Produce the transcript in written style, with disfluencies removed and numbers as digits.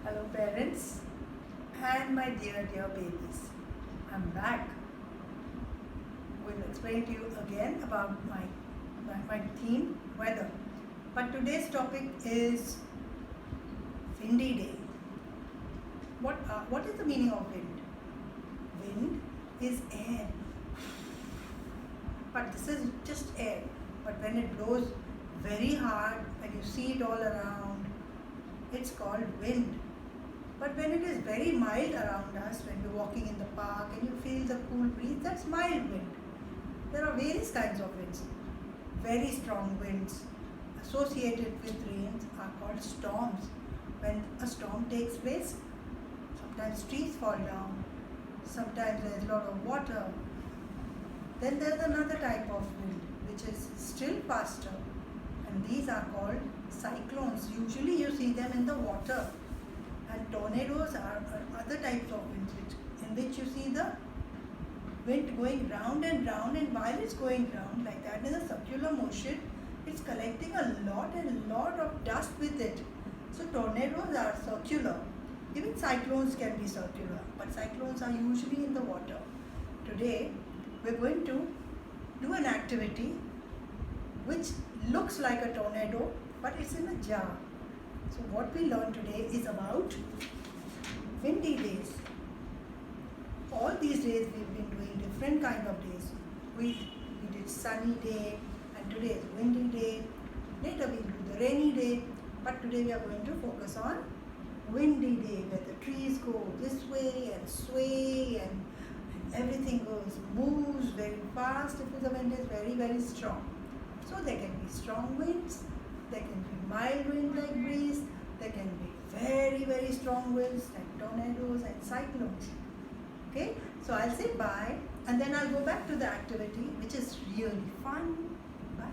Hello parents and my dear babies. I'm back. Will explain to you again about my theme, weather. But today's topic is windy day. What is the meaning of wind? Wind is air. But this is just air. But when it blows very hard, when you see it all around, it's called wind. But when it is very mild around us, when we're walking in the park and you feel the cool breeze, that's mild wind. There are various kinds of winds. Very strong winds associated with rains are called storms. When a storm takes place, sometimes trees fall down, sometimes there's a lot of water. Then there's another type of wind which is still faster, and these are called cyclones. Usually you see them in the water. And tornadoes are other types of winds in which you see the wind going round and round, and while it's going round like that in a circular motion, it's collecting a lot of dust with it. So tornadoes are circular. Even cyclones can be circular, but cyclones are usually in the water. Today we're going to do an activity which looks like a tornado, but it's in a jar. So what we learned today is about windy days. All these days we've been doing different kind of days. We did sunny day, and today is windy day. Later we'll do the rainy day, but today we are going to focus on windy day, where the trees go this way and sway and everything moves very fast if the wind is very strong. So there can be strong winds, there can be mild wind like breeze, there can be very strong winds like tornadoes and cyclones. Okay, so I'll say bye and then I'll go back to the activity which is really fun. Bye.